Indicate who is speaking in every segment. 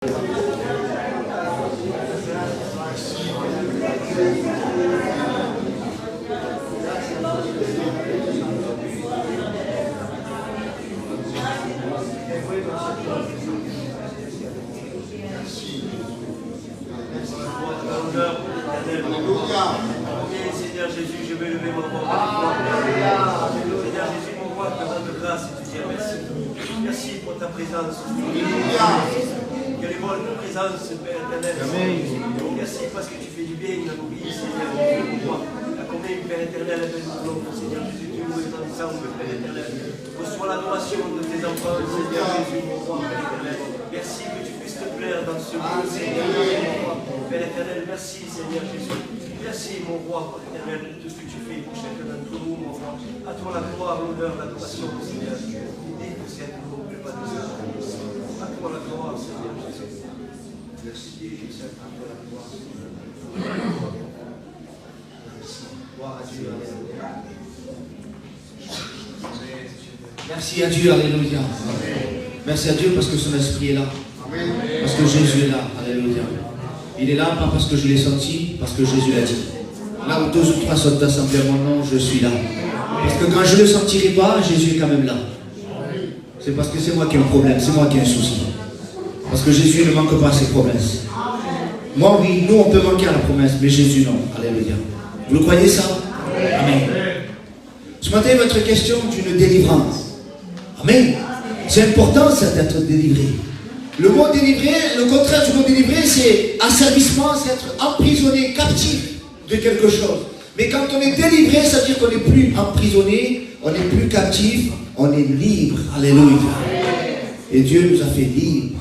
Speaker 1: Seigneur Jésus, je vais lever mon voix. Seigneur Jésus, mon roi, te rendre grâce et te dire merci. Merci pour ta présence. Que les bonnes de présence, Père éternel. Merci parce que tu fais du bien dans nos vies, Seigneur Jésus, mon roi. La combien, Père éternel, avec nous, Seigneur Jésus, tu nous es ensemble, Père éternel. Reçois l'adoration de tes enfants, Seigneur Jésus, mon roi, Père éternel. Merci que tu puisses te plaire dans ce monde, Seigneur Jésus, mon roi. Père éternel, merci, Seigneur Jésus. Merci, mon roi, Père éternel, de tout ce que tu fais pour chacun d'entre nous, mon roi. À toi la gloire, l'honneur, l'adoration, Seigneur. Et que c'est un groupe, pas de ça. À toi la gloire, Seigneur Jésus. Merci, Jésus, à toi la gloire, Seigneur. Gloire à Dieu, alléluia.
Speaker 2: Merci à Dieu, alléluia. Merci à Dieu parce que son esprit est là. Parce que Jésus est là, alléluia. Il est là, pas parce que je l'ai senti, parce que Jésus l'a dit. Là où 2 ou 3 sont assemblés à mon nom, je suis là. Parce que quand je ne le sentirai pas, Jésus est quand même là. C'est parce que c'est moi qui ai un problème, c'est moi qui ai un souci. Parce que Jésus ne manque pas à ses promesses. Moi, oui, nous, on peut manquer à la promesse, mais Jésus, non. Alléluia. Vous le croyez ça? Amen. Ce matin, votre question d'une délivrance. Amen. C'est important, ça, d'être délivré. Le mot délivré, le contraire du mot délivré, c'est asservissement, c'est être emprisonné, captif de quelque chose. Mais quand on est délivré, ça veut dire qu'on n'est plus emprisonné, on n'est plus captif, on est libre. Alléluia. Et Dieu nous a fait libres.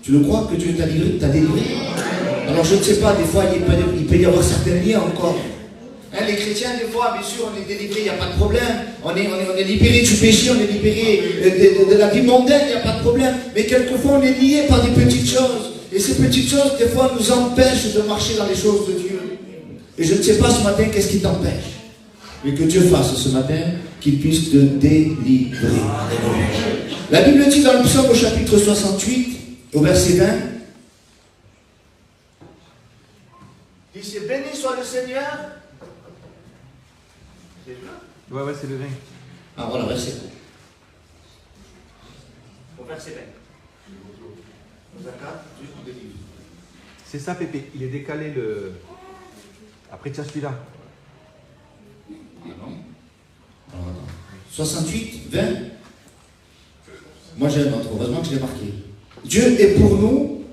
Speaker 2: Tu le crois que Dieu t'a délivré? Alors je ne sais pas, des fois il peut y avoir certains liens encore. Hein, les chrétiens, des fois, bien sûr, on est délivré, il n'y a pas de problème. On est libéré du péché, on est libéré de la vie mondaine, il n'y a pas de problème. Mais quelquefois, on est lié par des petites choses. Et ces petites choses, des fois, nous empêchent de marcher dans les choses de Dieu. Et je ne sais pas ce matin qu'est-ce qui t'empêche. Mais que Dieu fasse ce matin qu'il puisse te délivrer. La Bible dit dans le psaume au chapitre 68, au verset 20, il dit, béni soit le Seigneur.
Speaker 3: Ouais, c'est le 20.
Speaker 2: Ah, voilà, verset 20.
Speaker 1: Au verset 20.
Speaker 3: C'est ça, Pépé. Il est décalé le. Après, tu as celui-là.
Speaker 2: Ah non. Alors, attends. 68, 20. Moi, j'ai un autre. Heureusement que je l'ai marqué. Dieu est pour nous.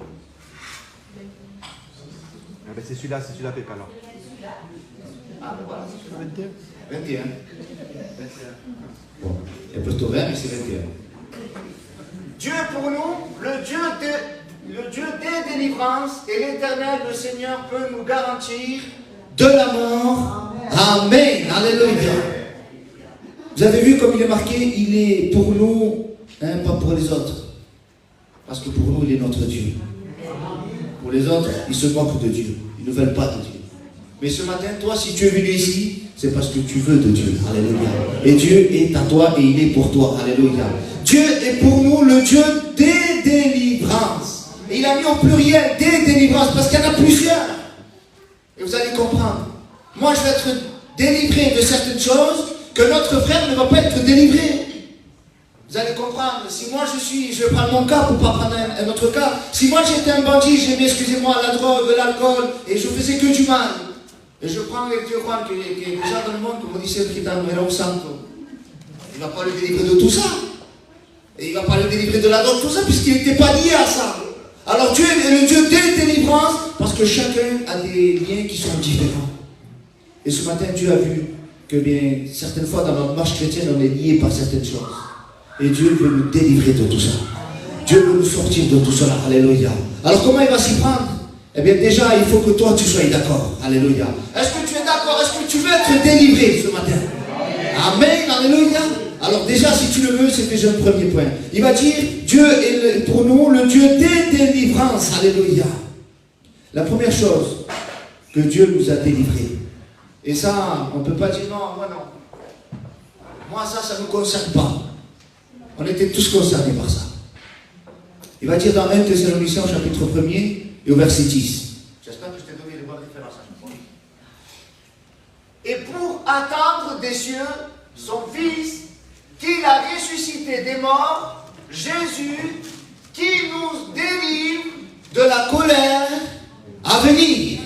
Speaker 3: Ah ben, c'est celui-là, Pépé, alors.
Speaker 2: Ah, ben voilà. 21. Bon, il y a plutôt 20, mais c'est 21. Dieu est pour nous, le Dieu des délivrances, et l'Éternel, le Seigneur, peut nous garantir de la mort. Amen. Alléluia. Vous avez vu comme il est marqué, il est pour nous, hein, pas pour les autres. Parce que pour nous, il est notre Dieu. Pour les autres, ils se moquent de Dieu. Ils ne veulent pas de Dieu. Mais ce matin, toi, si tu es venu ici, c'est parce que tu veux de Dieu. Alléluia. Et Dieu est à toi et il est pour toi. Alléluia. Dieu est pour nous le Dieu des délivrances. Et il a mis au pluriel des délivrances parce qu'il y en a plusieurs. Et vous allez comprendre. Moi, je vais être délivré de certaines choses que notre frère ne va pas être délivré. Vous allez comprendre. Si moi je vais prendre mon cas pour ne pas prendre un autre cas. Si moi j'étais un bandit, j'aimais, excusez-moi, la drogue, l'alcool, et je faisais que du mal. Et je prends les Dieu croient que les gens dans le monde, comme on dit, c'est le Kitan, mais santo. Il ne va pas le délivrer de tout ça. Et il ne va pas le délivrer de la drogue, tout ça, puisqu'il n'était pas lié à ça. Alors Dieu est le Dieu des délivrances, parce que chacun a des liens qui sont différents. Et ce matin, Dieu a vu que bien, certaines fois dans notre marche chrétienne, on est lié par certaines choses. Et Dieu veut nous délivrer de tout ça. Dieu veut nous sortir de tout cela. Alléluia. Alors comment il va s'y prendre? Eh bien déjà, il faut que toi tu sois d'accord. Alléluia. Est-ce que tu es d'accord? Est-ce que tu veux être délivré ce matin? Amen. Alléluia. Alors déjà, si tu le veux, c'est déjà le premier point. Il va dire, Dieu est pour nous le Dieu des délivrances. Alléluia. La première chose, que Dieu nous a délivrés. Et ça, on ne peut pas dire non, moi non. Moi ça ne me concerne pas. On était tous concernés par ça. Il va dire dans 1 Thessaloniciens chapitre 1er et au verset 10. J'espère que je t'ai donné les bonnes références. Et pour attendre des cieux son Fils, qu'il a ressuscité des morts, Jésus, qui nous délivre de la colère à venir.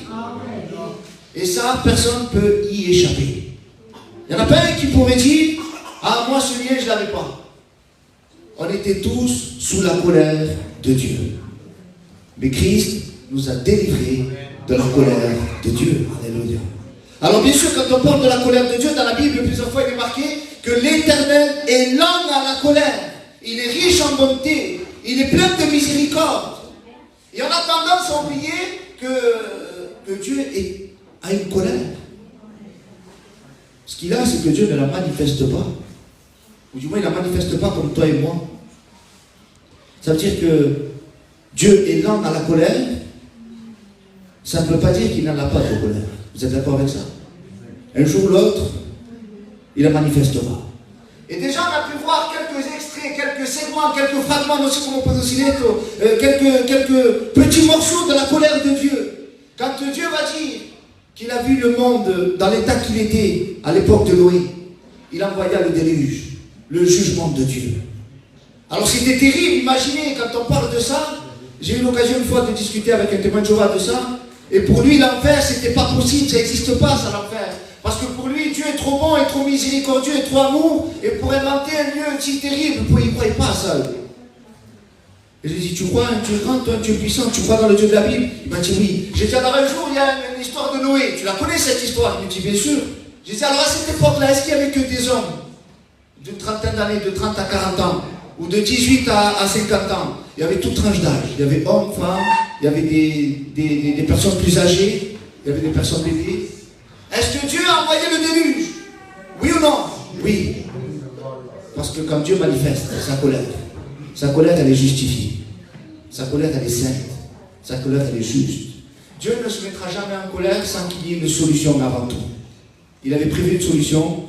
Speaker 2: Et ça, personne ne peut y échapper. Il n'y en a pas un qui pourrait dire, ah, moi, ce lien, je ne l'avais pas. On était tous sous la colère de Dieu. Mais Christ nous a délivrés de la colère de Dieu. Alléluia. Alors bien sûr, quand on parle de la colère de Dieu, dans la Bible, plusieurs fois il est marqué que l'Éternel est lent à la colère. Il est riche en bonté. Il est plein de miséricorde. Et on a tendance à oublier que Dieu a une colère. Ce qu'il a, c'est que Dieu ne la manifeste pas. Ou du moins, il ne la manifeste pas comme toi et moi. Ça veut dire que Dieu est lent à la colère. Ça ne veut pas dire qu'il n'en a pas de colère. Vous êtes d'accord avec ça? Un jour ou l'autre, il la manifestera. Et déjà, on a pu voir quelques extraits, quelques segments, quelques fragments, aussi comme on peut aussi dire, quelques petits morceaux de la colère de Dieu. Quand Dieu va dire qu'il a vu le monde dans l'état qu'il était à l'époque de Noé, il envoya le déluge, le jugement de Dieu. Alors c'était terrible, imaginez, quand on parle de ça, j'ai eu l'occasion une fois de discuter avec un témoin de Jéhovah de ça, et pour lui l'enfer c'était pas possible, ça n'existe pas ça l'enfer. Parce que pour lui, Dieu est trop bon, et trop miséricordieux, et trop amour, et pour inventer un lieu si terrible, il ne croyait pas à ça. Et je lui ai dit, tu crois un Dieu grand, toi, un Dieu puissant, tu crois dans le Dieu de la Bible? Il m'a dit oui. J'ai dit, alors un jour, il y a une histoire de Noé, tu la connais cette histoire? Il m'a dit, bien sûr. J'ai dit, alors à cette époque-là, est-ce qu'il n'y avait que des hommes d'une trentaine d'années, de 30 à 40 ans, ou de 18 à 50 ans? Il y avait toute tranche d'âge, il y avait hommes, femmes, il y avait des personnes plus âgées, il y avait des personnes bébés. Est-ce que Dieu a envoyé le déluge? Oui ou non? Oui. Parce que quand Dieu manifeste sa colère elle est justifiée. Sa colère elle est sainte. Sa colère elle est juste. Dieu ne se mettra jamais en colère sans qu'il y ait une solution avant tout. Il avait prévu une solution.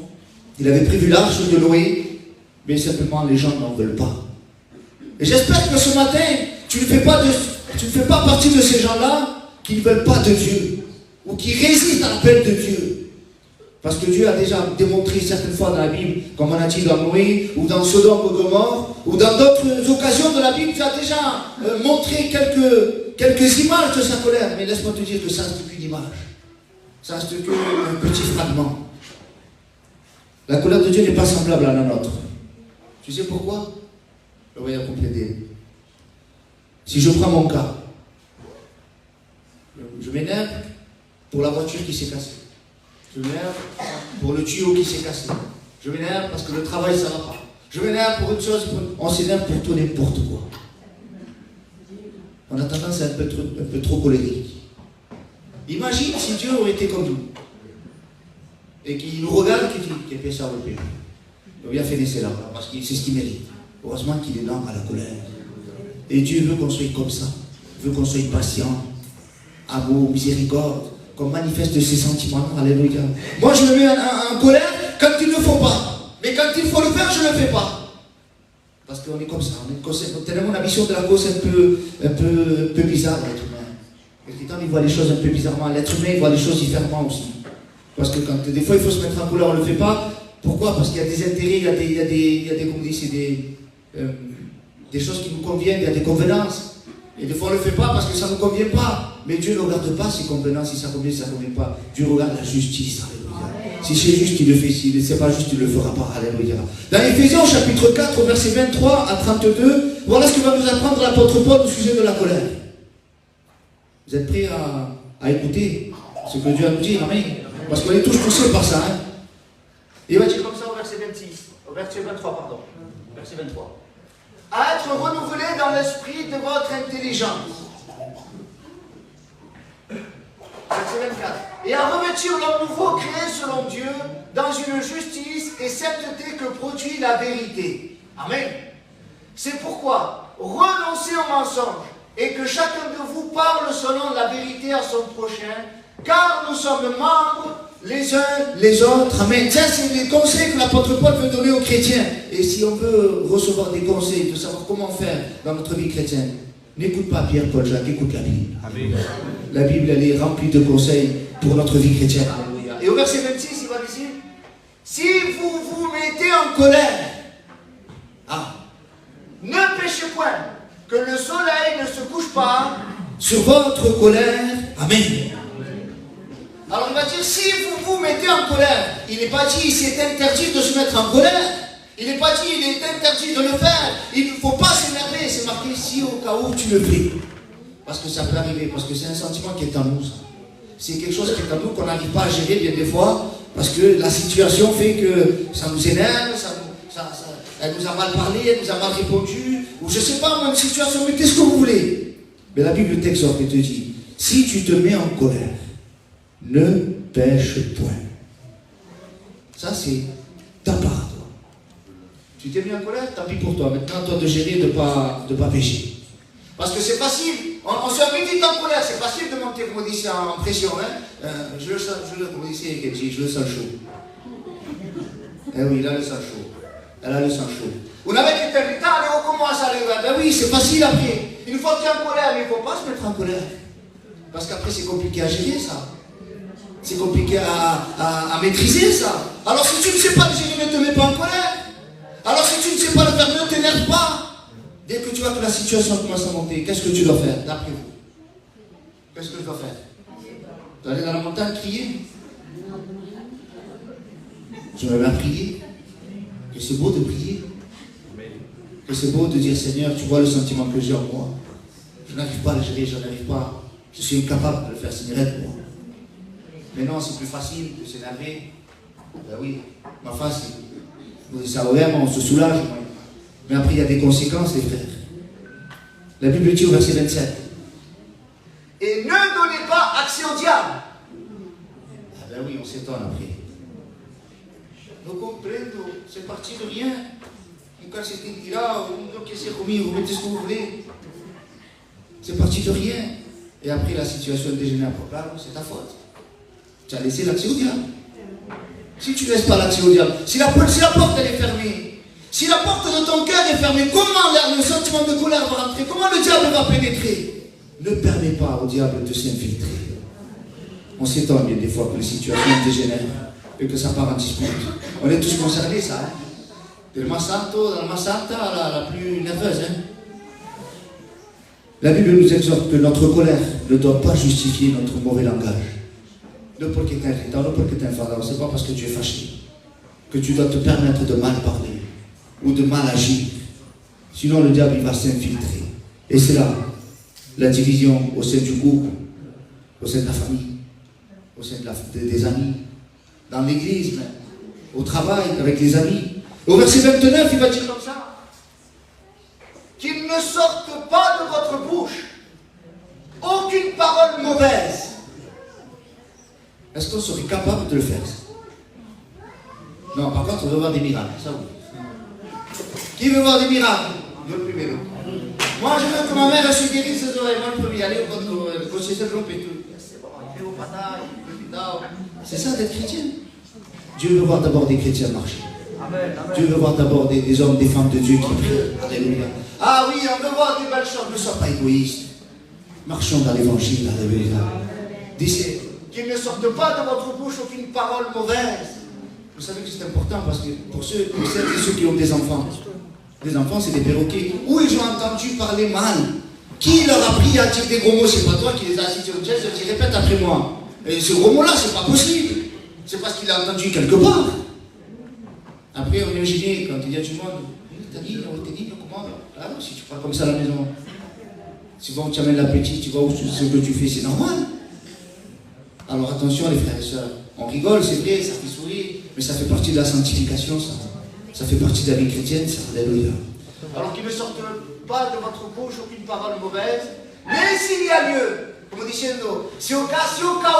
Speaker 2: Il avait prévu l'arche de Noé, mais simplement les gens n'en veulent pas. Et j'espère que ce matin, tu ne fais pas partie de ces gens-là qui ne veulent pas de Dieu, ou qui résistent à l'appel de Dieu. Parce que Dieu a déjà démontré certaines fois dans la Bible, comme on a dit dans Noé, ou dans Sodome ou Gomorrhe, ou dans d'autres occasions de la Bible, Dieu a déjà montré quelques images de sa colère. Mais laisse-moi te dire que ça reste qu'une image. Ça reste qu'un petit fragment. La colère de Dieu n'est pas semblable à la nôtre. Tu sais pourquoi? Je vais compléter. Si je prends mon cas, je m'énerve pour la voiture qui s'est cassée. Je m'énerve pour le tuyau qui s'est cassé. Je m'énerve parce que le travail, ça ne va pas. Je m'énerve pour une chose, on s'énerve pour tout n'importe quoi. On a tendance à être un peu trop colérique. Imagine si Dieu aurait été comme nous. Et qu'il nous regarde et qu'il dit, qu'il fait ça au pays. Il a bien fait laisser là, parce que c'est ce qu'il mérite. Heureusement qu'il est lent à la colère. Et Dieu veut qu'on soit comme ça. Il veut qu'on soit patient, amour, miséricorde, qu'on manifeste ses sentiments. Alléluia. Moi, je me mets en colère quand il ne faut pas. Mais quand il faut le faire, je ne le fais pas. Parce qu'on est comme ça. On a tellement la vision de la cause un peu bizarre, l'être humain. Et quand il voit les choses un peu bizarrement, l'être humain il voit les choses différemment aussi. Parce que quand des fois il faut se mettre en colère, on ne le fait pas. Pourquoi? Parce qu'il y a des intérêts, il y a des choses qui nous conviennent, il y a des convenances. Et des fois on ne le fait pas parce que ça ne nous convient pas. Mais Dieu ne regarde pas ses convenances, si ça convient, si ça ne convient pas. Dieu regarde la justice. Alléluia. Si c'est juste, il le fait. Si ce n'est pas juste, il ne le fera pas. Alléluia. Dans Éphésiens chapitre 4, versets 23 à 32, voilà ce que va nous apprendre l'apôtre Paul au sujet de la colère. Vous êtes prêts à écouter ce que Dieu a à nous dire? Amen. Parce qu'on est tous poussés par ça. Hein? Il va dire comme ça au verset 26, au verset 23, pardon. Verset 23. À être renouvelé dans l'esprit de votre intelligence. Verset 24. Et à revêtir l'homme nouveau créé selon Dieu dans une justice et sainteté que produit la vérité. Amen. C'est pourquoi renoncez au mensonge et que chacun de vous parle selon la vérité à son prochain, car nous sommes membres les uns les autres. Amen. Ça, c'est les conseils que l'apôtre Paul veut donner aux chrétiens. Et si on veut recevoir des conseils, de savoir comment faire dans notre vie chrétienne, n'écoute pas Pierre, Paul, Jacques, écoute la Bible. Amen. La Bible, elle est remplie de conseils pour notre vie chrétienne. Alléluia. Et au verset 26, il va dire, si vous vous mettez en colère, ne péchez point, que le soleil ne se couche pas sur votre colère. Amen. Alors il va dire, si vous vous mettez en colère, il n'est pas dit, c'est interdit de se mettre en colère. Il n'est pas dit, il est interdit de le faire. Il ne faut pas s'énerver. C'est marqué si au cas où tu le fais. Parce que ça peut arriver, parce que c'est un sentiment qui est en nous. C'est quelque chose qui est en nous qu'on n'arrive pas à gérer bien des fois, parce que la situation fait que ça nous énerve, elle nous a mal parlé, elle nous a mal répondu, ou je ne sais pas, moi, une situation, mais qu'est-ce que vous voulez? Mais la Bible t'exhorte et te dit, si tu te mets en colère, ne pêche point. Ça, c'est ta part, toi. Tu t'es mis en colère, tant pis pour toi. Maintenant, toi de gérer, de pas pécher. Parce que c'est facile. On se met vite en colère. C'est facile de monter, comme on dit, en pression. Hein? Je le sens chaud. Eh oui, il a le sang chaud. Elle a le sang chaud. Vous n'avez qu'à être irritant, allez, on commence à aller. Ben oui, c'est facile après. Une fois que tu es en colère, mais il ne faut pas se mettre en colère. Parce qu'après, c'est compliqué à gérer, ça. C'est compliqué à maîtriser, ça. Alors, si tu ne sais pas le gérer, ne te mets pas en colère. Alors, si tu ne sais pas le faire, ne t'énerve pas. Dès que tu vois que la situation commence à monter, qu'est-ce que tu dois faire, d'après vous? Qu'est-ce que je dois faire? Tu dois aller dans la montagne crier? Je me mets à prier. Que c'est beau de prier. Que c'est beau de dire, Seigneur, tu vois le sentiment que j'ai en moi. Je n'arrive pas à le gérer, je n'arrive pas. Je suis incapable de le faire, Seigneur, aide-moi. Mais non, c'est plus facile de s'énerver. Ben oui, ma face, ça vraiment, on se soulage. Mais après, il y a des conséquences, les frères. La Bible dit au verset 27. Et ne donnez pas accès au diable. Ah ben oui, on s'étonne après. No comprendo, c'est parti de rien. Un calcetín tirado, un que c'est commis, vous mettez ce que vous voulez. C'est parti de rien. Et après, la situation dégénère. C'est ta faute. Tu as laissé l'accès au diable. Si tu ne laisses pas l'accès au diable, si la porte elle est fermée, si la porte de ton cœur est fermée, comment le sentiment de colère va rentrer? Comment le diable va pénétrer? Ne permets pas au diable de s'infiltrer. On s'étonne bien des fois que les situations dégénèrent et que ça part en dispute. On est tous concernés, ça. Hein? De la Massanto, dans la Massanta, la plus nerveuse. Hein? La Bible nous exhorte que notre colère ne doit pas justifier notre mauvais langage. Non parce que tu es irritant, non parce que tu es enfadado, c'est pas parce que tu es fâché que tu dois te permettre de mal parler ou de mal agir. Sinon le diable il va s'infiltrer. Et c'est là la division au sein du couple, au sein de la famille, au sein des amis, dans l'église même, au travail, avec les amis. Au verset 29, il va dire comme ça, qu'il ne sorte pas de votre bouche aucune parole mauvaise. Est-ce qu'on serait capable de le faire? Non, par contre, on veut voir des miracles, ça oui. Qui veut voir des miracles? Yo le primero. Moi, je veux que ma mère se guérisse ses oreilles. Moi, le premier, allez au conseil de l'homme et tout. C'est bon, il fait au pataille, il fait. C'est ça d'être chrétien. Dieu veut voir d'abord des chrétiens marcher. Amen, amen. Dieu veut voir d'abord des hommes, des femmes de Dieu qui prient. Alléluia. Ah oui, on veut voir des belles choses. Ne sois pas égoïste. Marchons dans l'évangile. Alléluia. Dis qu'il ne sorte pas de votre bouche aucune parole mauvaise. Vous savez que c'est important parce que pour celles et ceux qui ont des enfants c'est des perroquets. Où ils ont entendu parler mal? Qui leur a appris à dire des gros mots? C'est pas toi qui les as assis sur une chaise et qui répète après moi. Et ce gros mot-là, c'est pas possible. C'est parce qu'il a entendu quelque part. Après, on est gêné quand il y a du monde. T'as dit, comment? Ah non, si tu parles comme ça à la maison. Tu vas où tu amènes l'appétit, tu vois où ce que tu fais, c'est normal. Alors attention les frères et sœurs, on rigole, c'est vrai, ça fait sourire, mais ça fait partie de la sanctification, ça. Ça fait partie de la vie chrétienne, ça. Alléluia. Alors qu'il ne sorte pas de votre bouche aucune parole mauvaise, mais s'il y a lieu, comme diciendo, si au cas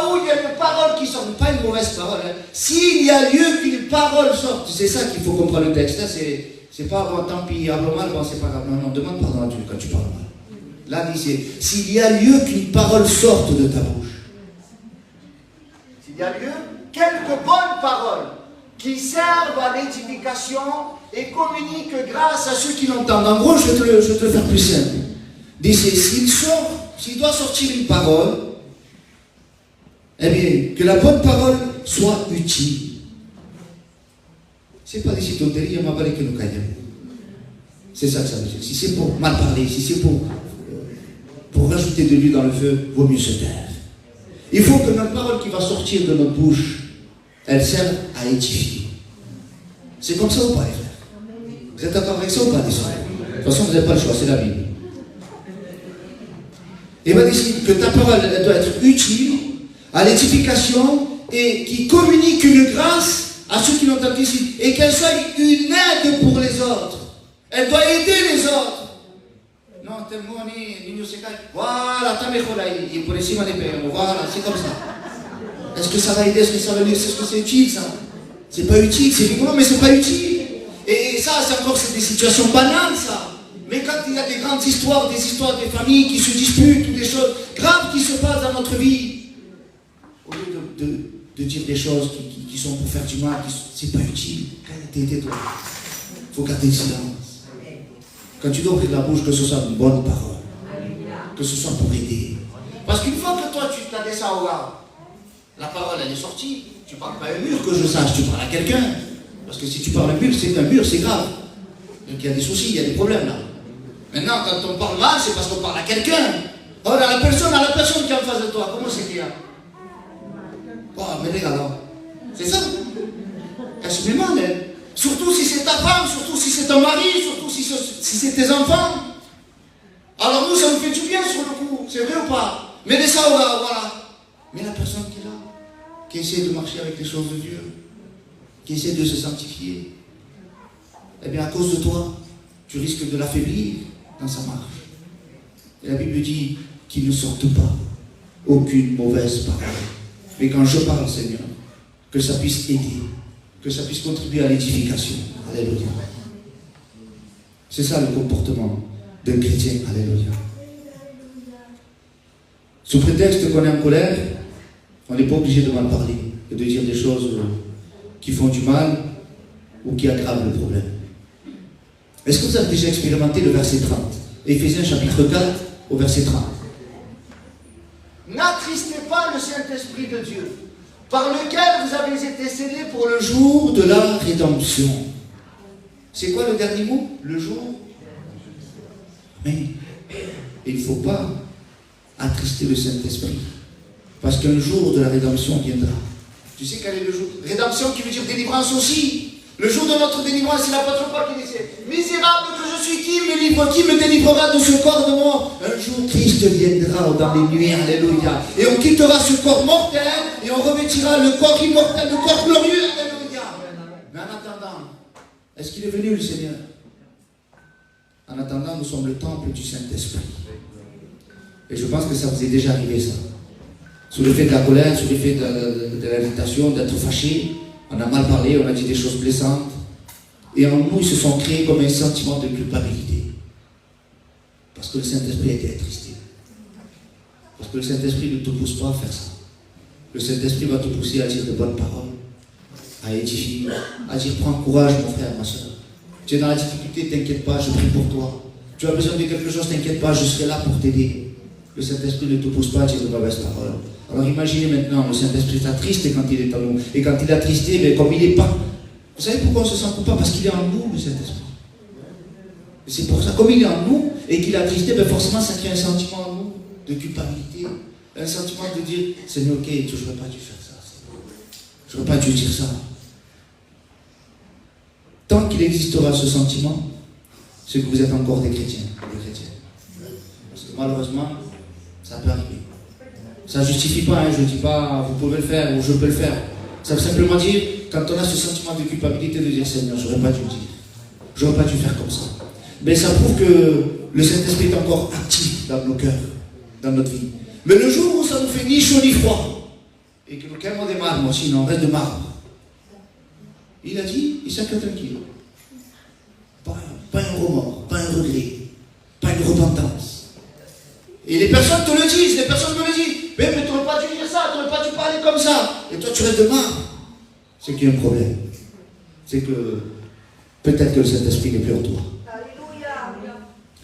Speaker 2: où il y a une parole qui sort, pas une mauvaise parole, hein, s'il y a lieu qu'une parole sorte, c'est ça qu'il faut comprendre le texte, hein, c'est pas bon, tant pis, parle mal, bon, c'est pas grave, non, demande pardon à Dieu quand tu parles mal. Là, dit, s'il y a lieu qu'une parole sorte de ta bouche, il y a lieu, quelques bonnes paroles qui servent à l'édification et communiquent grâce à ceux qui l'entendent. En gros, je vais te le faire plus simple. Dis, s'il doit sortir une parole, eh bien, que la bonne parole soit utile. C'est pas des citoteries, il y a ma que nous gagnons. C'est ça que ça veut dire. Si c'est pour mal parler, si c'est pour rajouter de l'huile dans le feu, vaut mieux se taire. Il faut que notre parole qui va sortir de notre bouche, elle serve à édifier. C'est comme ça ou pas, les frères? Vous êtes d'accord avec ça ou pas, les frères? De toute façon, vous n'avez pas le choix, c'est la Bible. Il va décider que ta parole, elle doit être utile à l'édification et qui communique une grâce à ceux qui l'entendent ici. Et qu'elle soit une aide pour les autres. Elle doit aider les autres. Non, tellement on est, voilà, voilà, c'est comme ça. Est-ce que ça va aider? Est-ce que ça va aider? Est-ce que c'est utile, ça? C'est pas utile, c'est rigolo, mais c'est pas utile. Et ça, c'est encore des situations banales, ça. Mais quand il y a des grandes histoires, des familles qui se disputent, ou des choses graves qui se passent dans notre vie, au lieu de dire des choses qui sont pour faire du mal, c'est pas utile. Tais-toi. Il faut garder le silence. Quand tu dois ouvrir la bouche, que ce soit une bonne parole. Que ce soit pour aider. Parce qu'une fois que toi, tu t'as dit ça au gars, la parole, elle est sortie. Tu ne parles pas à un mur, que je sache, tu parles à quelqu'un. Parce que si tu parles à un mur, c'est grave. Donc il y a des soucis, il y a des problèmes là. Maintenant, quand on parle mal, c'est parce qu'on parle à quelqu'un. Oh, à la personne qui est en face de toi, comment c'est qu'il y a? Oh, mais regarde, c'est ça. Elle se met mal, elle. Surtout si c'est ta femme, surtout si c'est ton mari, surtout si c'est tes enfants. Alors nous, ça nous fait du bien sur le coup, c'est vrai ou pas? Mais laisse ça, voilà. Mais la personne qui est là, qui essaie de marcher avec les choses de Dieu, qui essaie de se sanctifier, eh bien à cause de toi, tu risques de l'affaiblir dans sa marche. Et la Bible dit qu'il ne sorte pas aucune mauvaise parole. Mais quand je parle, Seigneur, que ça puisse aider, que ça puisse contribuer à l'édification. Alléluia. C'est ça le comportement d'un chrétien. Alléluia. Sous prétexte qu'on est en colère, on n'est pas obligé de mal parler et de dire des choses qui font du mal ou qui aggravent le problème. Est-ce que vous avez déjà expérimenté le verset 30? Éphésiens chapitre 4 au verset 30. N'attristez pas le Saint-Esprit de Dieu, par lequel vous avez été scellés pour le jour de la rédemption. C'est quoi le dernier mot? Le jour. Mais il ne faut pas attrister le Saint-Esprit, parce qu'un jour de la rédemption viendra. Tu sais quel est le jour? Rédemption qui veut dire délivrance aussi. Le jour de notre délivrance, c'est l'apôtre Paul qui disait: misérable que je suis, qui me délivrera de ce corps de mort? Un jour Christ viendra dans les nuées, alléluia. Et on quittera ce corps mortel et on revêtira le corps immortel, le corps glorieux, alléluia. Mais en attendant, est-ce qu'il est venu le Seigneur? En attendant, nous sommes le temple du Saint-Esprit. Et je pense que ça vous est déjà arrivé, ça. Sous l'effet de la colère, sous l'effet de l'invitation, d'être fâché, on a mal parlé, on a dit des choses blessantes. Et en nous, ils se sont créés comme un sentiment de culpabilité. Parce que le Saint-Esprit a été attristé. Parce que le Saint-Esprit ne te pousse pas à faire ça. Le Saint-Esprit va te pousser à dire de bonnes paroles, à édifier, à dire prends courage, mon frère, ma soeur. Tu es dans la difficulté, t'inquiète pas, je prie pour toi. Tu as besoin de quelque chose, t'inquiète pas, je serai là pour t'aider. Le Saint-Esprit ne te pousse pas à dire de mauvaises paroles. Alors imaginez maintenant, le Saint-Esprit est attristé quand il est en nous. Et quand il est attristé, mais comme il n'est pas. Vous savez pourquoi on se sent coupable? Parce qu'il est en nous, le Saint-Esprit. Et c'est pour ça, comme il est en nous et qu'il est attristé, ben forcément ça crée un sentiment en nous de culpabilité. Un sentiment de dire, Seigneur, ok, je n'aurais pas dû faire ça. Je n'aurais pas dû dire ça. Tant qu'il existera ce sentiment, c'est que vous êtes encore des chrétiens, des chrétiennes. Parce que malheureusement, ça peut arriver. Ça ne justifie pas, je ne dis pas vous pouvez le faire ou je peux le faire. Ça veut simplement dire, quand on a ce sentiment de culpabilité de dire Seigneur, j'aurais pas dû le dire. J'aurais pas dû faire comme ça. Mais ça prouve que le Saint-Esprit est encore actif dans nos cœurs, dans notre vie. Mais le jour où ça nous fait ni chaud ni froid, et que nous calmons des marbre, sinon on reste de marbre, il a dit, il s'est tranquille. Pas un remords, pas un regret, pas une repentance. Et les personnes te le disent, les personnes me le disent. Mais tu n'aurais pas dû dire ça, tu n'aurais pas dû parler comme ça. Et toi, tu restes de marre. C'est qu'il y a un problème. C'est que peut-être que le Saint-Esprit n'est plus en toi.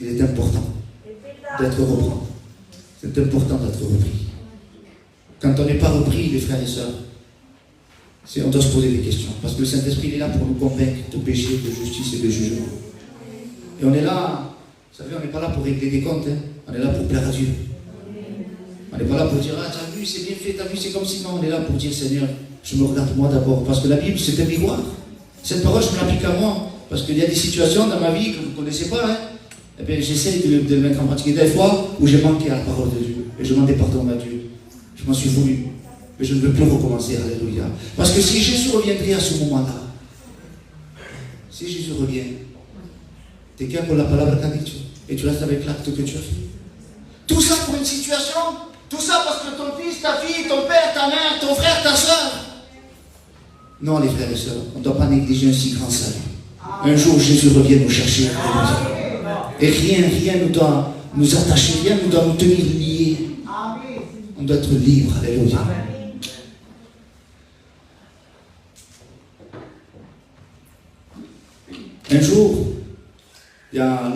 Speaker 2: Il est important d'être repris. C'est important d'être repris. Quand on n'est pas repris, les frères et sœurs, on doit se poser des questions. Parce que le Saint-Esprit il est là pour nous convaincre de péché, de justice et de jugement. Et on est là, vous savez, on n'est pas là pour régler des comptes. Hein. On est là pour plaire à Dieu. On n'est pas là pour dire, ah, t'as vu, c'est bien fait, t'as vu, c'est comme si. Non, on est là pour dire, Seigneur, je me regarde moi d'abord. Parce que la Bible, c'est un miroir. Cette parole, je me l'applique à moi. Parce qu'il y a des situations dans ma vie que vous ne connaissez pas. Hein. Eh bien, j'essaie de le mettre en pratique. Des fois où j'ai manqué à la parole de Dieu. Et je demande pardon à Dieu. Je m'en suis voulu. Mais je ne veux plus recommencer. Alléluia. Parce que si Jésus reviendrait à ce moment-là, si Jésus revient, t'es qu'un pour la parole qu'a dit, et tu restes avec l'acte que tu as fait. Tout ça pour une situation. Tout ça parce que ton fils, ta fille, ton père, ta mère, ton frère, ta soeur. Non, les frères et sœurs, on ne doit pas négliger un si grand salut. Un jour, Jésus revient nous chercher. Et rien ne doit nous attacher, rien ne doit nous tenir liés. On doit être libre. Alléluia. Un jour, il y a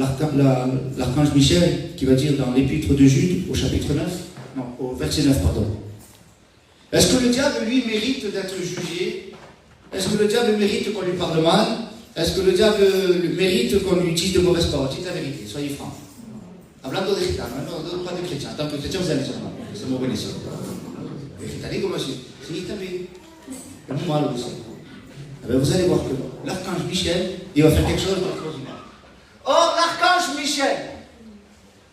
Speaker 2: l'archange Michel qui va dire dans l'épître de Jude, au chapitre 9, non, au verset 9, pardon. Est-ce que le diable, lui, mérite d'être jugé? Est-ce que le diable mérite qu'on lui parle mal? Est-ce que le diable mérite qu'on lui dise de mauvaises paroles? Dites la vérité, soyez francs. Hablando de gitanos, non, pas de chrétiens. En tant que chrétien, vous allez dire non, c'est mauvais les sœurs. Les gitanos, comment c'est? C'est gitané. C'est mal aussi. Vous allez voir que l'archange Michel, il va faire quelque chose d'extraordinaire. Or, l'archange Michel,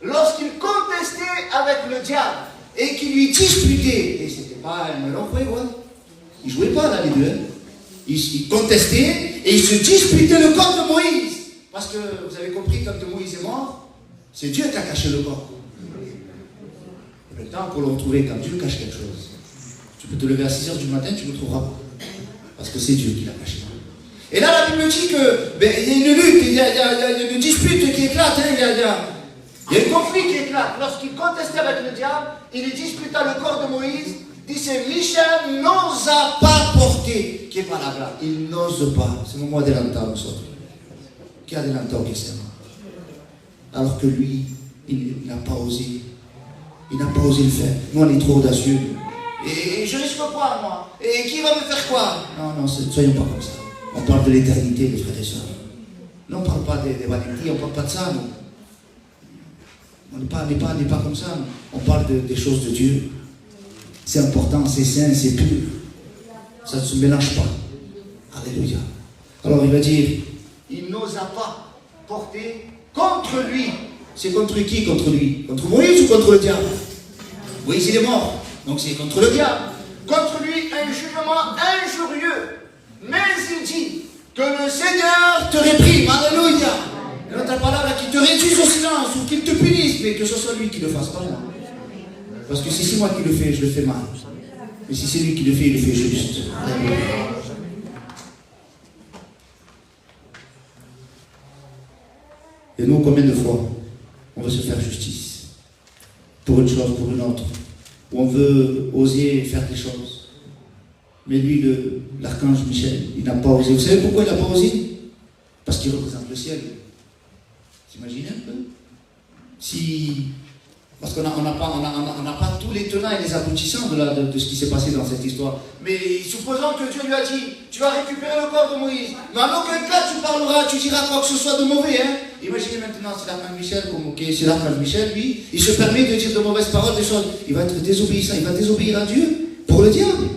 Speaker 2: lorsqu'il contestait avec le diable et qu'il lui disputait, et c'était pas un melon fouet, ouais. Il jouait pas là les deux. Hein. Il contestait et il se disputait le corps de Moïse. Parce que vous avez compris, quand Moïse est mort, c'est Dieu qui a caché le corps. Le temps pour le retrouver, quand Dieu cache quelque chose, tu peux te lever à 6h du matin, tu ne le trouveras pas. Parce que c'est Dieu qui l'a caché. Et là, la Bible dit qu'il y a une lutte, il y a une dispute qui éclate, hein, il y a un conflit qui éclate. Lorsqu'il contestait avec le diable, il disputa le corps de Moïse. Dit c'est Michel n'osa pas porter. Qui est pas là, il n'ose pas. C'est mon mot d'adelantar, nous autres. Qui a adelantar au question? Alors que lui, il n'a pas osé. Il n'a pas osé le faire. Nous, on est trop audacieux. Et je risque quoi, moi? Et qui va me faire quoi? Non, non, soyons pas comme ça. On parle de l'éternité, les frères et sœurs. Nous, on ne parle pas des vanités, on ne parle pas de ça, nous. On n'est pas comme ça. Nous. On parle des choses de Dieu. C'est important, c'est saint, c'est pur. Ça ne se mélange pas. Alléluia. Alors il va dire, il n'osa pas porter contre lui. C'est contre qui contre lui? Contre Moïse ou contre le diable? Moïse il est mort. Donc c'est contre le diable. Contre lui un jugement injurieux. Mais il dit que le Seigneur te réprime. Alléluia. Et l'autre parole là, qu'il te réduise au silence ou qu'il te punisse, mais que ce soit lui qui le fasse, pas moi. Parce que si c'est moi qui le fais, je le fais mal. Mais si c'est lui qui le fait, il le fait juste. Alléluia. Et nous, combien de fois on veut se faire justice pour une chose, pour une autre, où on veut oser faire des choses. Mais lui, l'archange Michel, il n'a pas osé. Vous savez pourquoi il n'a pas osé? Parce qu'il représente le ciel. Vous imaginez un peu? Parce qu'on n'a pas tous les tenants et les aboutissants de ce qui s'est passé dans cette histoire. Mais supposons que Dieu lui a dit, tu vas récupérer le corps de Moïse. Mais en aucun cas tu parleras, tu diras quoi que ce soit de mauvais. Hein? Imaginez maintenant, c'est l'archange Michel, lui, il se permet de dire de mauvaises paroles, des choses. Il va être désobéissant, il va désobéir à Dieu pour le diable.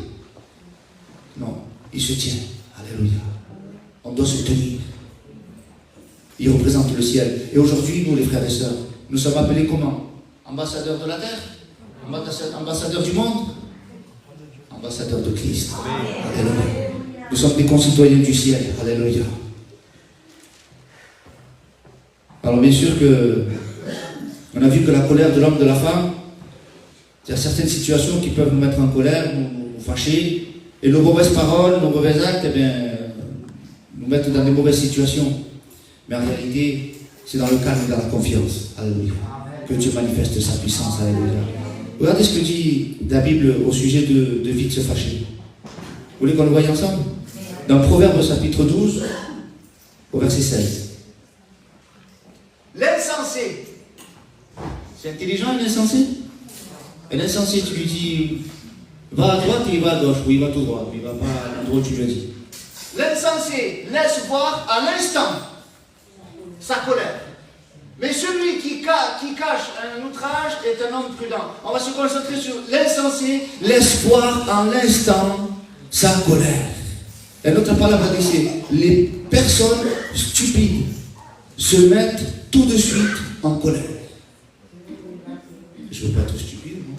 Speaker 2: Non, il se tient. Alléluia. On doit se tenir. Il représente le ciel. Et aujourd'hui, nous les frères et sœurs, nous sommes appelés comment? Ambassadeurs de la terre, ambassadeurs du monde, ambassadeurs de Christ. Alléluia. Nous sommes des concitoyens du ciel. Alléluia. Alors bien sûr que on a vu que la colère de l'homme, de la femme, il y a certaines situations qui peuvent nous mettre en colère, nous fâcher, et nos mauvaises paroles, nos mauvais actes, eh bien, nous mettent dans des mauvaises situations. Mais en réalité, c'est dans le calme et dans la confiance. Alléluia. Que Dieu manifeste sa puissance. Alléluia. Regardez ce que dit la Bible au sujet de vite se fâcher. Vous voulez qu'on le voie ensemble? Dans Proverbes chapitre 12, au verset 16. L'insensé. C'est intelligent un insensé? Un insensé, tu lui dis, va à droite et il va à gauche, ou il va tout droit, il ne va pas à l'endroit où tu lui as dit. L'insensé laisse voir à l'instant sa colère. Mais celui qui cache un outrage est un homme prudent. On va se concentrer sur l'insensé laisse voir à l'instant sa colère. Et notre parole va dire, les personnes stupides se mettent tout de suite en colère. Je ne veux pas être stupide, non?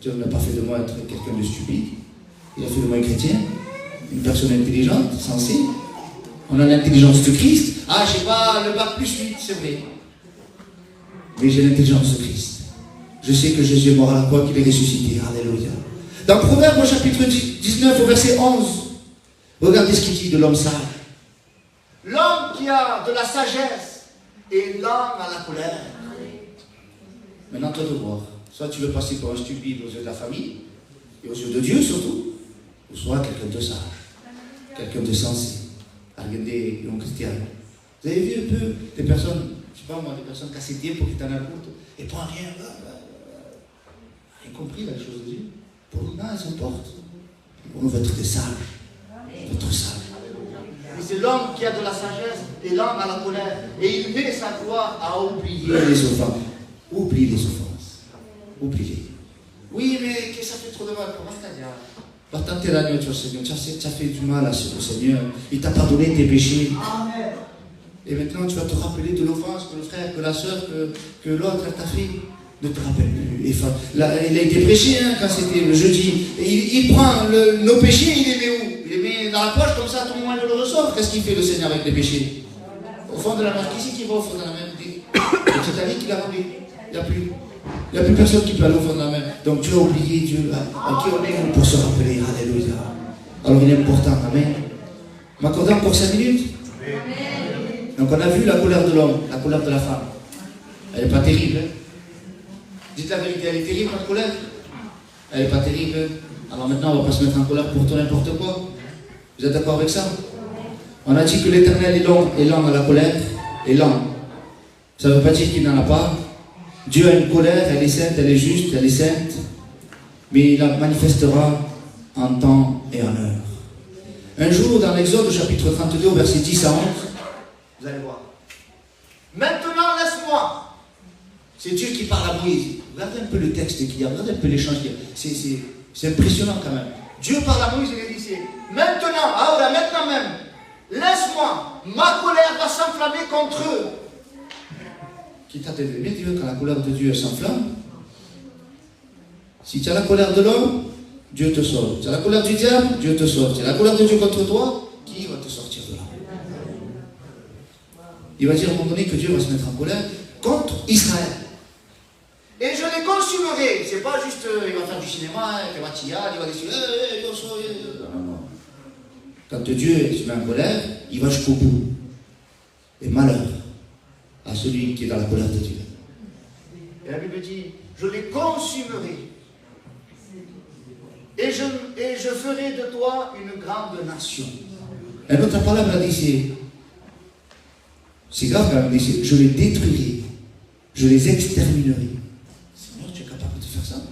Speaker 2: Dieu n'a pas fait de moi être quelqu'un de stupide. Il a fait de moi un chrétien, une personne intelligente, sensée. On a l'intelligence de Christ. Ah, je n'ai pas le bac plus 8, c'est vrai. Mais j'ai l'intelligence de Christ. Je sais que Jésus est mort à la croix, qu'il est ressuscité. Alléluia. Dans Proverbes, au chapitre 19, au verset 11, regardez ce qu'il dit de l'homme sage. L'homme qui a de la sagesse est l'homme à la colère. Maintenant, toi de voir. Soit tu veux passer pour un stupide aux yeux de la famille, et aux yeux de Dieu surtout, ou soit quelqu'un de sage, quelqu'un de sensé. Regardez, un chrétien. Vous avez vu un peu des personnes, je ne sais pas moi, des personnes cassétières pour qu'ils t'en écoutent, et pas rien, rien compris la chose de Dieu. Pour nous, elles s'emportent. On veut être des sages. Être sages. Et c'est l'homme qui a de la sagesse et l'homme à la colère. Et il met sa gloire à oublier les offenses. Oublie les offenses. Oublie-les. Oui, mais qu'est-ce que ça fait trop de mal? Comment ça dire? Va tenter l'agneau, tu Seigneur. Tu as fait du mal à ce Seigneur. Il t'a pardonné tes péchés. Amen. Et maintenant, tu vas te rappeler de l'offense que le frère, que la soeur, que l'autre t'a fait. Ne te rappelle plus. Il a été prêché quand c'était le jeudi. Et il prend nos péchés, il les met où? Il les met dans la poche, comme ça, tout le monde le ressort. Qu'est-ce qu'il fait le Seigneur avec les péchés? Au fond de la mer. Qui c'est qui va au fond de la mer? C'est ta vie qui l'a rempli. Il n'y a plus personne qui peut aller au fond de la mer. Donc tu as oublié Dieu à qui on est pour se rappeler. Alléluia. Alors il est important. Amen. M'accordez encore 5 minutes? Amen. Donc on a vu la colère de l'homme, la colère de la femme. Elle n'est pas terrible. Hein? Dites la vérité, elle est terrible la colère? Elle n'est pas terrible. Alors maintenant on ne va pas se mettre en colère pour tout n'importe quoi. Vous êtes d'accord avec ça? On a dit que l'Éternel est lent à la colère et lent. Ça ne veut pas dire qu'il n'en a pas. Dieu a une colère, elle est sainte, elle est juste, elle est sainte, mais il la manifestera en temps et en heure. Un jour, dans l'Exode, au chapitre 32, au verset 10 à 11, vous allez voir. Maintenant, laisse-moi. C'est Dieu qui parle à Moïse. Regardez un peu le texte qu'il y a, regardez un peu l'échange qu'il y a. C'est impressionnant quand même. Dieu parle à Moïse et il dit, maintenant, ahora, maintenant même, laisse-moi, ma colère va s'enflammer contre eux. Qui t'a dit, bien Dieu, quand la colère de Dieu s'enflamme, si tu as la colère de l'homme, Dieu te sauve. Si tu as la colère du diable, Dieu te sauve. Si tu as la colère de Dieu contre toi, qui va te sortir de là? Il va dire à un moment donné que Dieu va se mettre en colère contre Israël. Et je les consumerai. C'est pas juste, il va faire du cinéma, il va tirer, il va décider, non, non. Quand Dieu se met en colère, il va jusqu'au bout. Et malheur à celui qui est dans la colère de Dieu. Et la Bible dit, je les consumerai. Et je ferai de toi une grande nation. Et notre parole a dit, c'est grave quand même, je les détruirai, je les exterminerai. Seigneur, tu es capable de faire ça?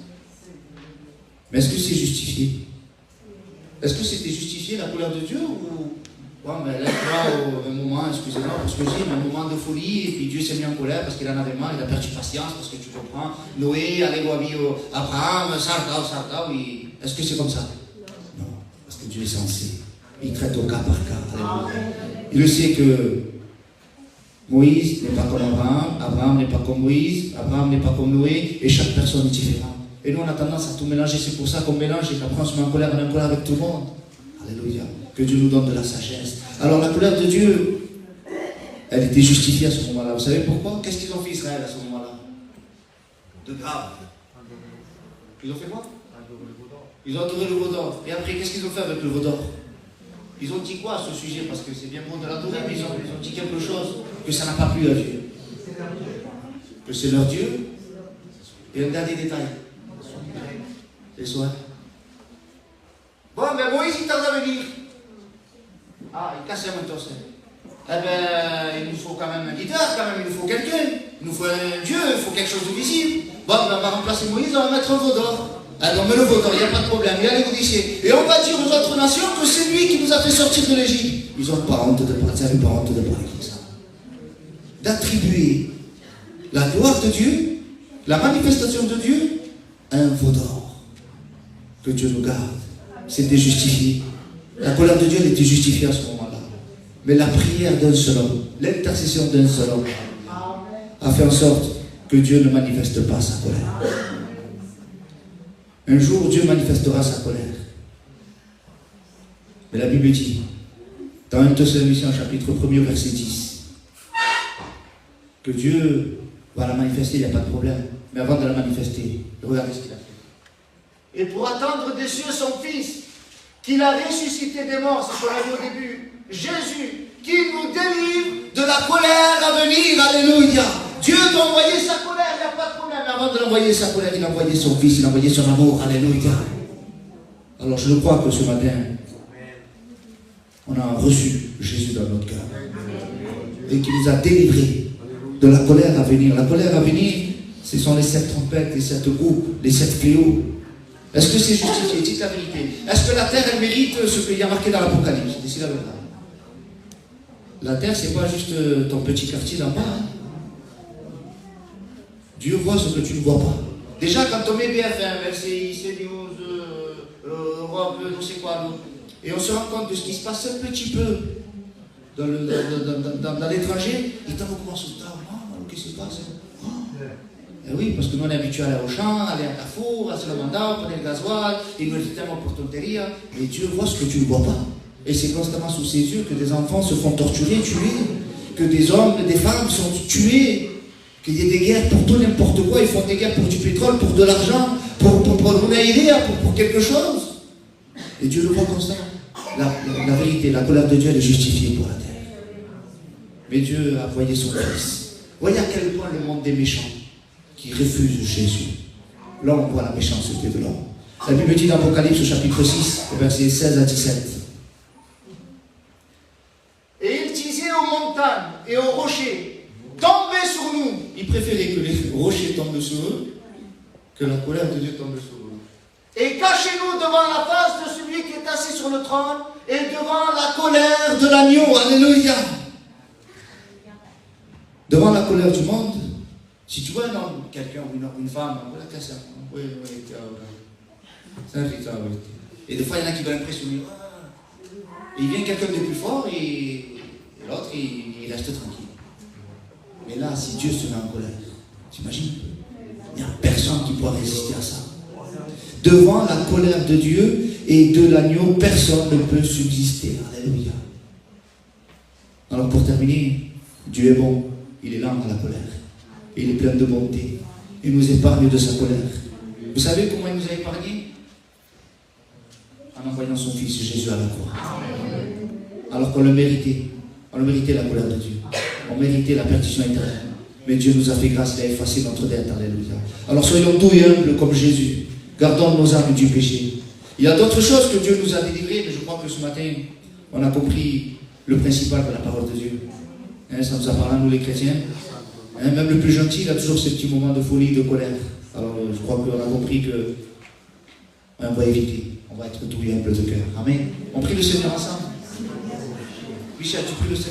Speaker 2: Mais est-ce que c'est justifié? Est-ce que c'était justifié la colère de Dieu ou... Ouais, mais là, un moment, excusez-moi pour ce que je dis, mais un moment de folie, et puis Dieu s'est mis en colère parce qu'il en avait marre, il a perdu patience, parce que tu comprends, Noé, allez voir Abraham, Sarda, oui. Est-ce que c'est comme ça? Non, parce que Dieu est censé. Il traite au cas par cas. Il le sait que Moïse n'est pas comme Abraham, Abraham n'est pas comme Moïse, Abraham n'est pas comme Noé, et chaque personne est différente. Et nous, on a tendance à tout mélanger, c'est pour ça qu'on mélange, et qu'après on se met en colère avec tout le monde. Alléluia. Que Dieu nous donne de la sagesse. Alors la colère de Dieu, elle était justifiée à ce moment-là. Vous savez pourquoi? Qu'est-ce qu'ils ont fait Israël à ce moment-là? De grave. Ils ont fait quoi? Ils ont adoré le veau d'or. Et après, qu'est-ce qu'ils ont fait avec le veau d'or? Ils ont dit quoi à ce sujet? Parce que c'est bien bon de l'adorer, mais ils ont dit quelque chose que ça n'a pas plu à Dieu. Que c'est leur Dieu Et un dernier détail. Les soins. Bon, mais Moïse, il tarde à venir. Ah, il casse un torse. Eh bien, il nous faut quand même un leader, il nous faut quelqu'un. Il nous faut un Dieu, il faut quelque chose de visible. Bon, ben, on va remplacer Moïse, on va mettre un veau d'or. Alors, on met le veau d'or, il n'y a pas de problème, il y a les goudiciers. Et on va dire aux autres nations que c'est lui qui nous a fait sortir de l'Égypte. Ils n'ont pas honte de parler, ça n'a pas honte de parler comme ça. D'attribuer la gloire de Dieu, la manifestation de Dieu, à un veau d'or. Que Dieu nous garde. C'était justifié. La colère de Dieu, elle était justifiée à ce moment-là. Mais la prière d'un seul homme, l'intercession d'un seul homme, a fait en sorte que Dieu ne manifeste pas sa colère. Un jour, Dieu manifestera sa colère. Mais la Bible dit, dans 1 Thessaloniciens chapitre 1er, verset 10, que Dieu va la manifester, il n'y a pas de problème. Mais avant de la manifester, regardez ce qu'il a fait. Et pour attendre des cieux son Fils, qu'il a ressuscité des morts, c'est ce qu'on a dit au début, Jésus, qui nous délivre de la colère à venir, alléluia. Dieu doit envoyer sa colère, il n'y a pas de problème. Mais avant de l'envoyer sa colère, il a envoyé son Fils, il a envoyé son amour, alléluia. Alors je crois que ce matin, on a reçu Jésus dans notre cœur. Et qu'il nous a délivrés de la colère à venir. La colère à venir, ce sont les 7 trompettes, les 7 groupes, les 7 fléaux. Est-ce que c'est justifié? Dites la vérité. Est-ce que la terre, elle mérite ce qu'il y a marqué dans l'Apocalypse? C'est la vérité. La terre, c'est pas juste ton petit quartier d'en bas. Hein. Dieu voit ce que tu ne vois pas. Déjà, quand on met BFM, LCI, CNews, Europe, non sais quoi, et on se rend compte de ce qui se passe un petit peu dans l'étranger, et on commence à se dire, qu'est-ce qui se passe? Eh oui, parce que nous on est habitués à aller au champ, aller à Carrefour, à Salamanda, prendre le gasoil, il nous dit tellement pour tonterie, mais Dieu voit ce que tu ne vois pas. Et c'est constamment sous ses yeux que des enfants se font torturer, tuer, que des hommes et des femmes sont tués, qu'il y ait des guerres pour tout n'importe quoi, ils font des guerres pour du pétrole, pour de l'argent, pour une idée, pour quelque chose. Et Dieu le voit constamment. La vérité, la colère de Dieu, elle est justifiée pour la terre. Mais Dieu a envoyé son Fils. Voyez à quel point le monde est méchant, qui refuse Jésus. Là, on voit la méchanceté de l'homme. La Bible dit dans Apocalypse, chapitre 6, versets 16 à 17. Et il disait aux montagnes et aux rochers, tombez sur nous. Il préférait que les rochers tombent sur eux, que la colère de Dieu tombe sur eux. Et cachez-nous devant la face de celui qui est assis sur le trône et devant la colère de l'agneau. Alléluia. Devant la colère du monde, si tu vois un homme, quelqu'un ou une femme, voilà, qu'est-ce que c'est? Oui, c'est un rituel. Et des fois, il y en a qui veulent impressionner. Et il vient quelqu'un de plus fort et l'autre, il reste tranquille. Mais là, si Dieu se met en colère, t'imagines? Il n'y a personne qui pourra résister à ça. Devant la colère de Dieu et de l'agneau, personne ne peut subsister. Alléluia. Alors pour terminer, Dieu est bon, il est lent à la colère. Il est plein de bonté. Il nous épargne de sa colère. Vous savez comment il nous a épargnés? En envoyant son Fils Jésus à la croix. Alors qu'on le méritait. On le méritait la colère de Dieu. On méritait la perdition éternelle. Mais Dieu nous a fait grâce, il a effacé notre dette. Alléluia. Alors soyons doux et humbles comme Jésus. Gardons nos âmes du péché. Il y a d'autres choses que Dieu nous a délivrées, mais je crois que ce matin, on a compris le principal de la parole de Dieu. Hein, ça nous a parlé à nous les chrétiens. Hein, même le plus gentil, il a toujours ces petits moments de folie, de colère. Alors je crois qu'on a compris que on va éviter. On va être doux et humble de cœur. Amen. On prie le Seigneur ensemble. Michel, tu pries le Seigneur.